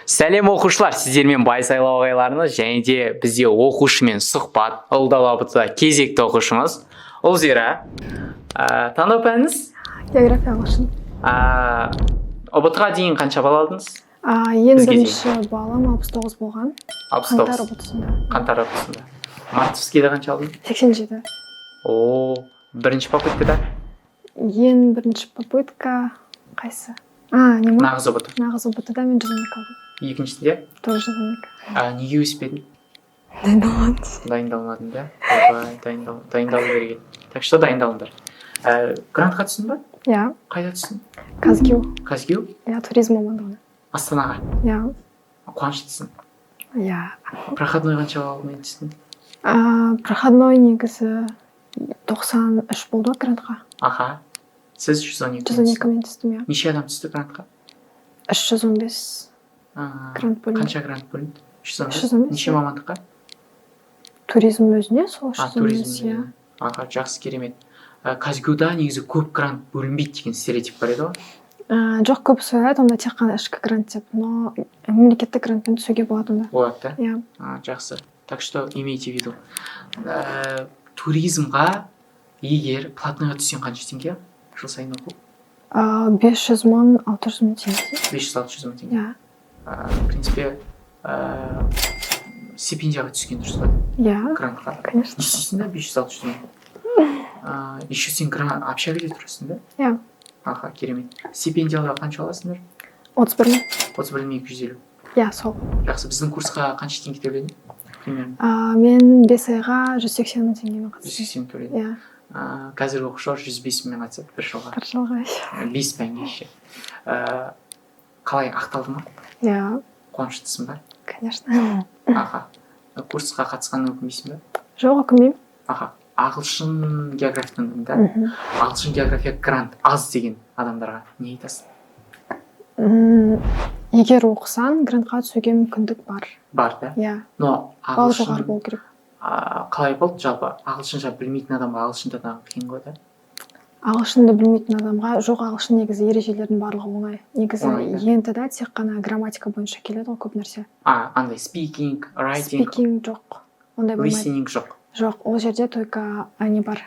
Сәлем оқушылар, сіздермен бай сайлау ағайларыңыз және де бізде оқушымен сұхбат ылдалабыта кезекті оқушымыз Ұлзира. Таңдау пәніңіз? География ағылшын. ұбт-ға дейін қанша балл алдыңыз? Ең бірінші балым 69 болған. 69. Қаңтар ұбт-сында. Мартовскийде қанша алдың? 87. Бірінші попыткада? Ең бірінші попытка қайсы? Не ма? Нағыз ұбт. Нағыз ұбт-да мен 112 алдым. Екіншісінде? Тоже 112. Неге өспедің? Дайындалмадым. Дайындалмадың да? Дайындалу керек еді. Так что дайындалыңдар. Грантқа түстің ба? Иә. Қайда түстің? Казгю. Казгю? Иә, туризм мамандығына. Астанаға? Иә. Қуаныштысың? Иә. Проходной қанша балмен түстің? Проходной негізі 93 болды грантқа. Аха. Сіз 112 112 мен түстім, иә. Неше адам түсті грантқа? 315 грант бөлінді. Қанша грант бөлінді? 315. Неше мамандыққа? Туризм өзіне сол 315, туризм. иә. Аха, жақсы, керемет. Казгюда негізі көп грант бөлінбейді деген стереотип бар еді ғой? Жоқ, көбісі ойлайды, онда тек қана ішкі грант деп, но мемлекеттік грантпен түсуге болады онда. Болады да? Иә. Жақсы. Так что имейте в виду. Туризмға егер платныйға түссең қанша теңге? Жыл сайын оқу? 500 мың, 600 мың теңге. 500-600 мың теңге. Иә. В принципе, стипендияға түскен дұрыс па? Иә. Грантқа. Конечно. Не істейсің да 500-600 мың? Еще сен общагіде тұрасың да? Иә. Аха, керемет. Стипендияға қанша аласыңдар? 31 мың. 31 мың 250. Иә, сол. Жақсы, біздің курсқа қанша теңге төледің? Примерно. Мен 5 айға 180 мың теңгемен қатыстым. 180 төледің. Иә. Қазіргі оқушылар 105 мың қатысады бір жылға. Бір жылға. 5 пәнге ше. Қалай, ақталды ма? Иә. Қуаныштысың ба? Конечно. Аха. Курсқа қатысқаннан өкінбейсің ба? Жоқ, өкінбеймін. Аха. Ағылшын географиядан да? Ағылшын география грант аз деген адамдарға не айтасың? Егер оқысаң, грантқа түсуге мүмкіндік бар. Бар да? Иә. Но Балл жоғары болу керек. қалай болды жалпы? Ағылшынша білмейтін адамға ағылшындадан қиын ғой да? Ағылшынды білмейтін адамға жоқ, ағылшын негізі ережелердің барлығы оңай. Негізі ент-да тек қана грамматика бойынша келеді ғой көп нәрсе. Андай speaking, writing, жоқ. Ондай болмайды. listening жоқ. Жоқ, ол жерде только не бар.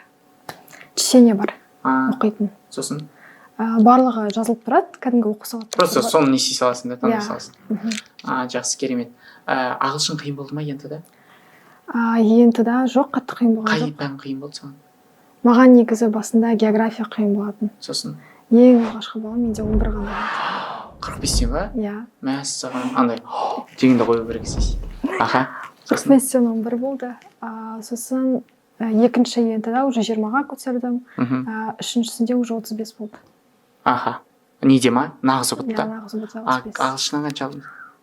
Чтение бар. Оқитын. Сосын? Барлығы жазылып тұрады, кәдімгі оқы сауаттар. Просто соны не істей саласың да, таңдай саласың. Жақсы, керемет. Ағылшын қиын болды ма ент-да? Ент-да жоқ, қатты қиын болған Қай жоқ. пән қиын болды саған? Маған негізі басында география қиын болатын. Сосын? Ең алғашқы балым менде 11 ғана болды. 45-тен ба? Иә. Мәссаған, андай дегенді қою керек істейсің. Аха. 45-тен 11 болды. Сосын екінші ент-да уже 20-ға көтердім. Үшіншісінде уже 35 болды. Аха. Неде ма? Нағыз ұбт-та? Иә, нағыз ұбт-та 35. Ағылшыннан қанша алдың?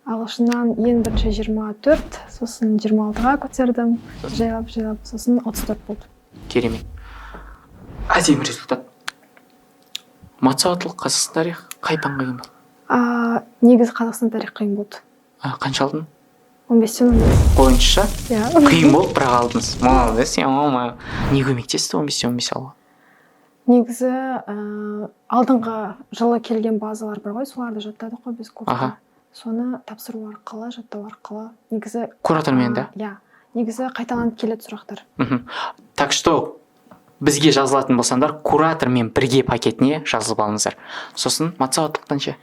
Ағылшыннан ең бірінші 24, сосын 26-ға көтердім. Жайлап, сосын 34 болды. Керемет. Әдемі результат. Математикалық Қазақстан тарих қай пән қиын болды? Негізі Қазақстан тарих қиын болды. Қанша алдың? 15-тен 15. Ойынша? Иә. Қиын болды, бірақ алдыңыз. Молодец, не көмектесті 15-тен 15 алуға? Негізі алдыңғы жылы келген базалар бар ғой, соларды жаттадық қой біз курста. Соны тапсыру арқылы, жаттау арқылы. Негізі куратормен да? Иә. Негізі қайталанып келеді сұрақтар. Так что бізге жазылатын болсаңдар, куратормен бірге пакетіне жазылып алыңыздар. Сосын матсауаттылықтан ше?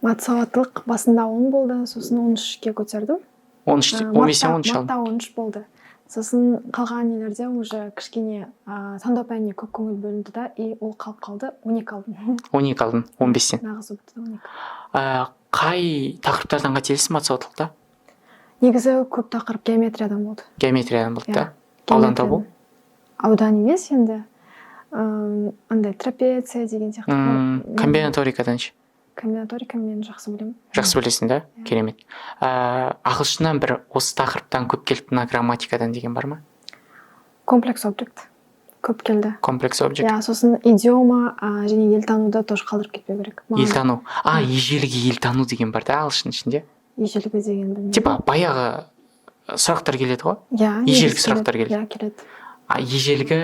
Матсауаттылық басында 10 болды, сосын 13-ке көтердім. 15-тен 13 алдым. Мартта 13 болды. Сосын қалған нелерде уже кішкене таңдау пәніне көп көңіл бөлінді да, и ол қалып қалды, 12 алдым. 12 алдың, 15-тен. Нағыз ұбт-та 12. Қай тақырыптардан қателестің матсауаттылықта? Негізі көп тақырып геометриядан болды. Геометриядан болды да? Аудан табу? Аудан емес енді. Андай трапеция деген сияқты. Комбинаторикадан ше? Комбинаторика мен жақсы білемін. Жақсы білесің да? Керемет. Ағылшыннан бір осы тақырыптан көп келді, грамматикадан деген бар ма? Комплекс объект. Көп келді. Комплекс объект. Иә, сосын идиома және елтануды тоже қалдырып кетпеу керек. Елтану. Ежелгі елтану деген бар да ағылшын ішінде? Ежелгі деген білмеймін. Типа баяғы сұрақтар келеді ғой? Иә. Ежелгі сұрақтар келеді. Иә, келеді. Ежелгі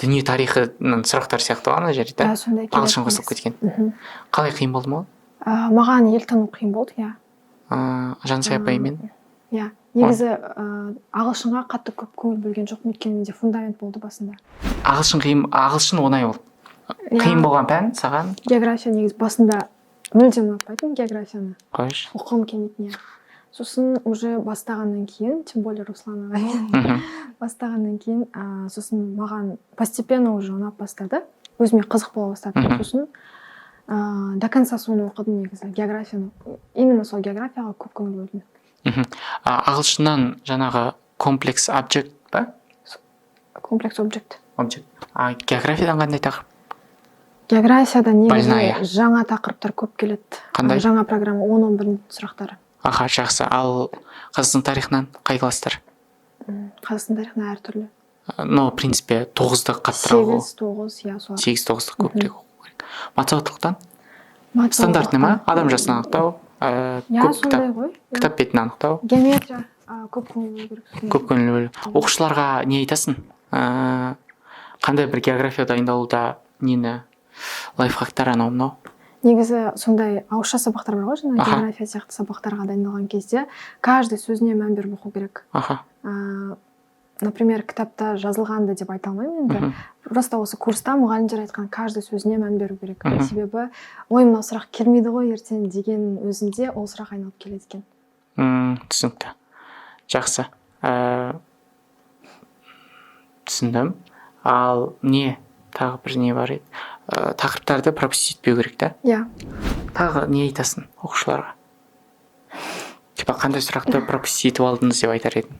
дүние тарихының сұрақтар сияқты ана жерде да? Сондай келеді. Ағылшын қосылып кеткен. Қалай қиын болды ма? Маған елтану қиын болды, иә. Жансая апаймен. Иә, негізі ағылшынға қатты көп көңіл бөлген жоқпын, өйткені менде фундамент болды басында. Ағылшын оңай болды. Қиын болған пән саған? География негізі басында мүлдем ұнатпайтын географияны. Қойш. Оқығым келмейтін, иә. Сосын уже бастағаннан кейін, тем более Руслан ағаймен бастағаннан кейін, сосын маған постепенно уже ұнап бастады. Өзіме қызық бола бастады. Сосын до конца соны оқыдым негізі, географияны. Именно сол географияға көп көңіл бөлдім. Ағылшыннан жаңағы комплекс обжект па? Комплекс обжект. Географиядан қандай тақырып? Географияда негізі жаңа тақырыптар көп келеді. Қандай? Жаңа программа 10-11 сұрақтары. Жақсы. Ал Қазақстан тарихынан қай класстар? Қазақстан тарихынан әртүрлі. В принципе, 9-ды қаттырақ оқу. 8-9, иә, солар. 8-9-ды көбірек оқу керек. Математиктан? Стандартный ма? Адам жасын анықтау? Иә, сондай ғой. Кітап бетін анықтау? Геометрия көп көңіл бөлу керек. Көп көңіл бөлу. Оқушыларға не айтасың? Қандай бір география дайындалуда нені лайфхактар анау-мынау? Негізі сондай ауызша сабақтар бар ғой, жаңа география сияқты сабақтарға дайындалған кезде каждый сөзіне мән беріп оқу керек. Например, кітапта жазылғанды деп айта алмаймын енді. Просто осы курста мұғалімдер айтқан каждый сөзіне мән беру керек. Себебі ой, мынау сұрақ келмейді ғой ертең деген өзінде ол сұрақ айналып келеді екен. Түсінікті. Жақсы. Түсіндім. Ал тағы бір не бар еді? Тақырыптарды пропустить етпеу керек та? Иә. Тағы не айтасың оқушыларға? Қандай сұрақты пропустить етіп алдыңыз деп айтар едің?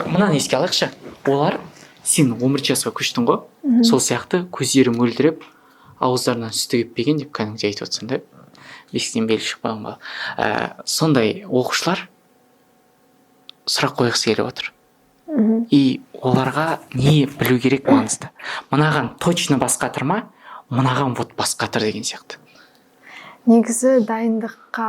Мынаны еске алайықшы. Олар сен 11 жасқа көштің ғой, сол сияқты көздері мөлдіреп, ауыздарынан сүті кеппеген деп кәдімгідей айтып отырсың да? Бесіктен белі шықпаған ба? Сондай оқушылар сұрақ қойғысы келіп отыр. И оларға не білу керек маңызды? Мынаған точно басқа тұр ма? Мынаған вот басқа тұр деген сияқты. Негізі дайындыққа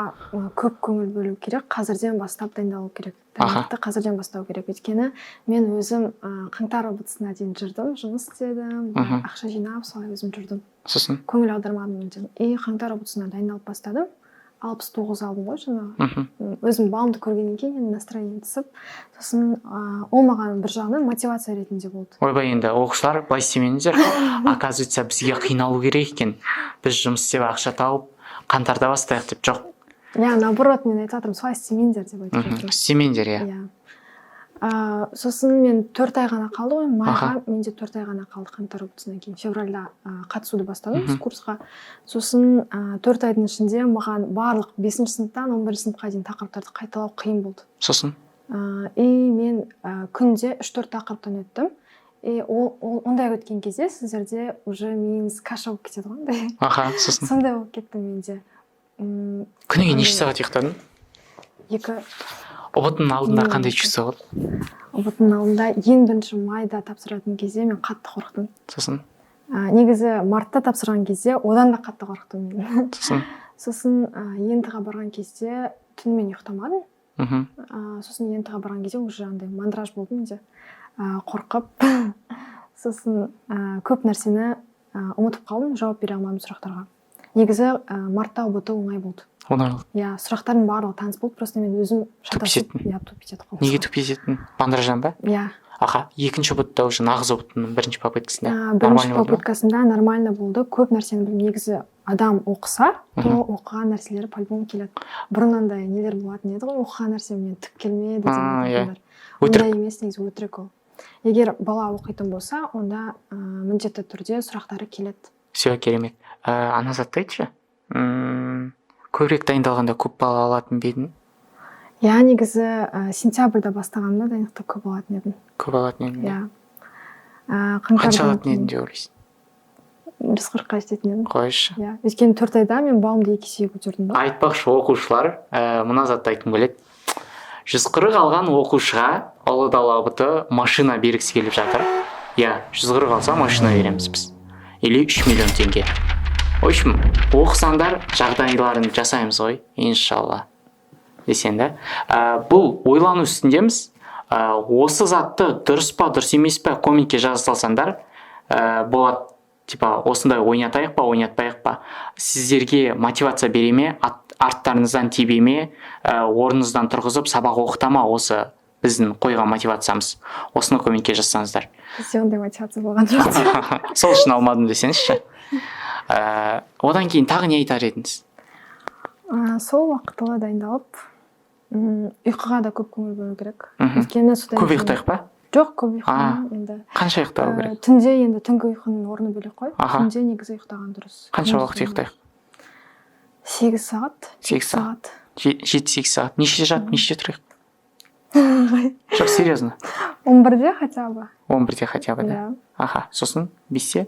көп көңіл бөлу керек, қазірден бастап дайындалу керек. Дайындықты қазірден бастау керек. Өйткені мен өзім қаңтар ұбытысына дейін жүрдім, жұмыс істедім, ақша жинап, солай өзім жүрдім. Сосын? Көңіл аудармадым мүлдем. И қаңтар ұбытысына дайындалып бастадым. 69 алдым ғой жаңағы. Өзім балымды көргеннен кейін настроение түсіп, сосын ол маған бір жағынан мотивация ретінде болды. Ойбай, енді оқушылар былай істемеңіздер. Оказывается, бізге қиналу керек екен. Біз жұмыс істеп ақша тауып, қаңтарда бастайық деп жоқ. Иә, наоборот, мен айтып жатырмын, солай істемеңдер деп айтып жатырмын. Істемеңдер, иә. Сосын мен 4 ай ғана қалды ғой, майға менде 4 ай ғана қалды қаңтар ұбытысынан кейін. Февральда қатысуды бастадым курсқа. Сосын 4 айдың ішінде маған барлық 5-ші сыныптан 11-ші сыныпқа дейін тақырыптарды қайталау қиын болды. Сосын? И мен күнде 3-4 тақырыптан өттім. И ондай өткен кезде сіздерде уже миыңыз каша болып кетеді ғой. Сосын? Сондай болып кетті менде. Күніге неше сағат ұйықтадың? 2. Ұбытының алдында қандай чувство болды? Ұбытының алдында ең бірінші майда тапсыратын кезде мен қатты қорықтым. Сосын? Негізі мартта тапсырған кезде одан да қатты қорықтым мен. Сосын ентіға барған кезде түнімен ұйықтамадым. Сосын ентіға барған кезде уже андай мандраж болды менде. Қорқып. Сосын көп нәрсені ұмытып қалдым, жауап бере алмадым сұрақтарға. Негізі мартта ұбыты оңай болды. Иә, сұрақтардың барлығы таныс болды, просто мен өзім шатасып, тупить етіп қалдым. Неге тупить еттің? Мандраждан ба? Иә. Екінші ұбытта уже нағыз ұбыттың бірінші попыткасында бірінші попыткасында нормально болды. Көп нәрсені білдім. Негізі адам оқыса, то оқыған нәрселері по-любому келеді. Бұрыннан нелер болатын еді ғой, оқыған нәрсе мен түк келмеді деген. Ондай емес, негізі өтірік ол. Егер бала оқитын болса, онда міндетті түрде сұрақтары келеді. Все, керемет. Ана затты айтшы. Көбірек дайындалғанда көп бала алатын ба едің? Иә, негізі сентябрьда бастағанымда дайындықты көп алатын едім. Көп алатын едің? Иә. Қанша алатын едің деп ойлайсың? 140-қа жететін едім. Қойшы. Иә. Өйткені 4 айда мен балымды 2 есеге көтердім ба. Айтпақшы оқушылар, мына затты айтқым келеді. 140 алған оқушыға Ұлы дала ұбыты машина бергісі келіп жатыр. Иә, 140 алса машина береміз біз. Или 3 миллион теңге. В общем, оқысаңдар жағдайларын жасаймыз ғой, иншалла. Десен да. Бұл ойлану үстіндеміз. Осы затты дұрыс па, дұрыс емес па, комментке жаза салсаңдар, болады, осындай ойнатайық па, ойнатпайық па. Сіздерге мотивация бере ме, арттарыңыздан тебе ме, орныңыздан тұрғызып сабақ оқыта ма осы біздің қойған мотивациямыз? Осыны комментке жазсаңыздар. Бізде ондай мотивация болған жоқ. Сол үшін алмадым десеңізші. Одан кейін тағы не айтар едіңіз? Сол уақытылы дайындалып, ұйқыға да көп көңіл бөлу керек. Өйткені көп ұйықтайық па? Жоқ, көп ұйықтамаймын енді. Қанша ұйықтау керек? Түнде енді түнгі ұйқының орны бөлек қой. Түнде негізі ұйықтаған дұрыс. Қанша уақыт ұйықтайық? 8 сағат. 8 сағат. 7-8 сағат. Неше жат, неше тұрайық? Жоқ, серьезно. 11-де хотя бы. 11-де хотя бы, да? Сосын 5-те?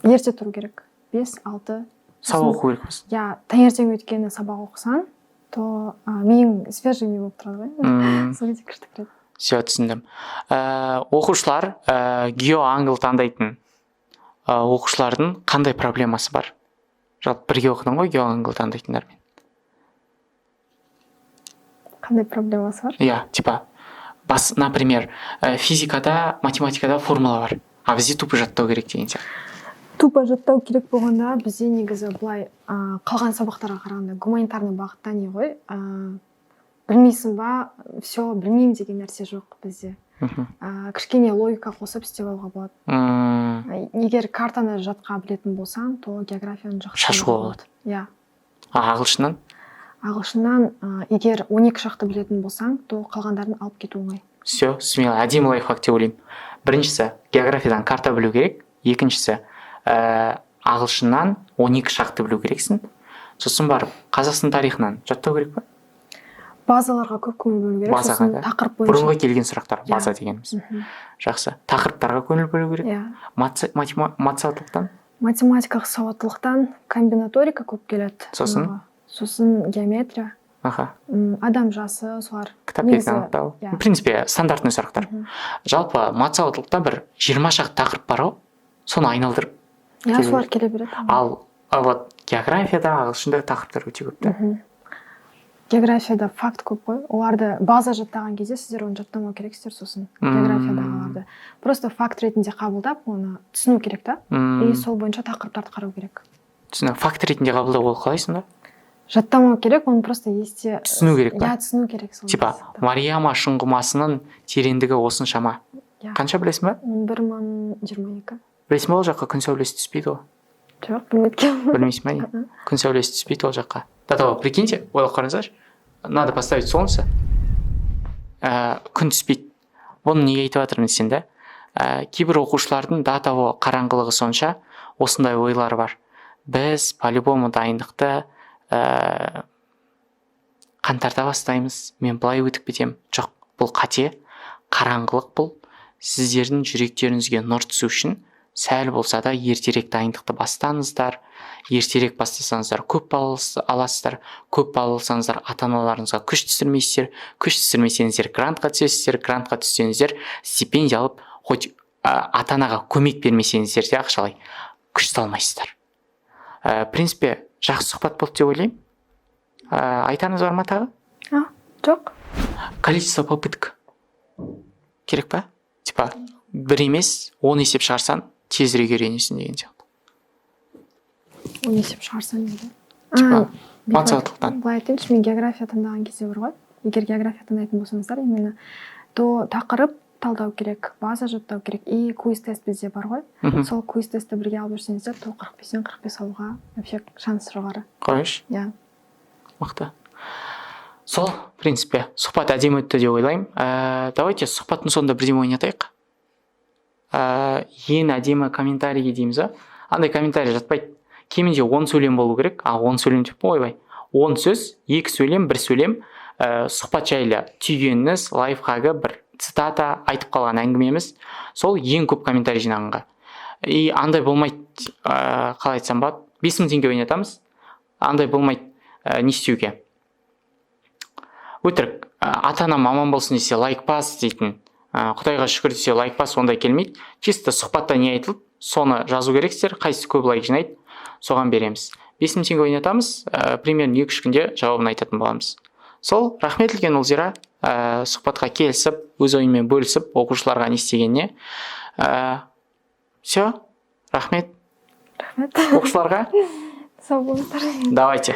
Ерте тұру керек. 5-6. Сабақ оқу керек біз? Таңертең өткені сабақ оқысан, то миың свежий ми болып тұрады ғой. Сол кезде күшті кіреді. Все, түсіндім. Оқушылар геоангл таңдайтын оқушылардың қандай проблемасы бар? Жалпы бірге оқыдың ғой геоангл таңдайтындармен. Қандай проблемасы бар? Иә, типа, например, физикада, математикада формула бар, а бізде тупо жаттау керек деген сияқты. Тупо жаттау керек болғанда бізде негізі былай қалған сабақтарға қарағанда гуманитарный бағытта не ғой, білмейсің ба, все білмеймін деген нәрсе жоқ бізде. Кішкене логика қосып істеп алуға болады. Егер картаны жатқа білетін болсаң, то географияны жақсы шашуға болады. Иә. Ағылшыннан? Ағылшыннан егер 12 шақты білетін болсаң, то қалғандарын алып кету оңай. Все, смело, әдемі лайфхак деп ойлаймын. Біріншісі, географиядан карта білу керек. Екіншісі, ағылшыннан 12 шақты білу керексің. Сосын барып, Қазақстан тарихынан жаттау керек па? Базаларға көп көңіл бөлу керек. Базаға, да. Тақырып бойынша. Бұрынғы келген сұрақтар, база дегеніміз. Жақсы. Тақырыптарға көңіл бөлу керек. Математикалық математикалық сауаттылықтан комбинаторика көп келеді. Сосын геометрия. Адам жасы, солар. Кітап бетін анықтау. В принципе, стандартный сұрақтар. Жалпы матсауаттылықта бір 20 шақты тақырып бар ғой, соны айналдырып. Солар келе береді. Ал географияда, ағылшында тақырыптар өте көп та. Географияда факт көп қой. Оларды база жаттаған кезде сіздер оны жаттамау керексіздер, сосын географиядағыларды. Просто факт ретінде қабылдап, оны түсіну керек та. И сол бойынша тақырыптарды қарау керек. Түсіну, факт ретінде қабылдау ол қалайсың да? Жаттамау керек, оны просто есте... Түсіну керек па? Түсіну керек. Типа, Марияма шұңғымасының тереңдігі осыншама. Қанша білесің ба? 1022. Білесің ба ол жаққа күн сәулесі түспейді ғой? Жоқ, білмейді. Білмейсің ба не? Күн сәулесі түспейді ол жаққа. Да-да, прикиньте, ойлап қараңыздаршы. Надо поставить солнце. Күн түспейді. Бұны неге айтып жатырмын десең да? Кейбір оқушылардың до того қараңғылығы сонша осындай ойлары бар. Біз по-любому дайындықты қаңтарда бастаймыз, мен былай өтіп кетемін. Жоқ, бұл қате. Қараңғылық бұл. Сіздердің жүректеріңізге нұр түсу үшін сәл болса да ертерек дайындықты бастаңыздар. Ертерек бастасаңыздар көп балл аласыздар. Көп балл алсаңыздар ата-аналарыңызға күш түсірмейсіздер. Күш түсірмесеңіздер грантқа түсесіздер. Грантқа түссеңіздер стипендия алып, хоть ата-анаға көмек бермесеңіздер де ақшалай күш салмайсыздар. В принципе, жақсы сұхбат болды деп ойлаймын. Айтарыңыз бар ма тағы? Жоқ. Количество попыток керек па? Типа, бір емес, 10 есеп шығарсан, тезірек үйренесің деген сияқты. 10 есеп шығарсан дейді. Типа, математикалықтан. Былай айтайыншы, мен география таңдаған кезде бар ғой. Егер география таңдайтын болсаңыздар, именно то тақырып талдау керек, база жаттау керек, и квиз-тест бізде бар ғой. Сол квиз-тесті бірге алып жүрсеңіздер, то 45-тен 45 алуға вообще шанс жоғары. Қойыш? Иә. Мықты. Сол, в принципе, сұхбат әдемі өтті деп ойлаймын. Давайте сұхбаттың соңында бірдеме ойнатайық. Ең әдемі комментарийге дейміз, андай комментарий жатпайды. Кемінде 10 сөйлем болу керек. 10 сөйлем деп ойбай. 10 сөз, 2 сөйлем, 1 сөйлем, сұхбат жайлы түйгеніңіз, лайфхагы, бір цитата айтып қалған әңгімеміз. Сол ең көп комментарий жинағанға. И андай болмайды, қалай айтсам болады, 5000 теңге ойнатамыз. Андай болмайды, не істеуге. Өтірік, ата-анам аман болсын десе лайк бас дейтін, Құдайға шүкір десе лайк бас, ондай келмейді. Чисто сұхбатта не айтылып, соны жазу керексіздер, қайсысы көп лайк жинайды, соған береміз. 5000 теңге ойнатамыз, примерно 2-3 күнде жауабын айтатын боламыз. Сол, рахмет үлкен Ұлзира, сұхбатқа келісіп, өз ойымен бөлісіп, оқушыларға не істегеніне. Все, рахмет. Рахмет. Оқушыларға. Сау болыңыздар. Давайте.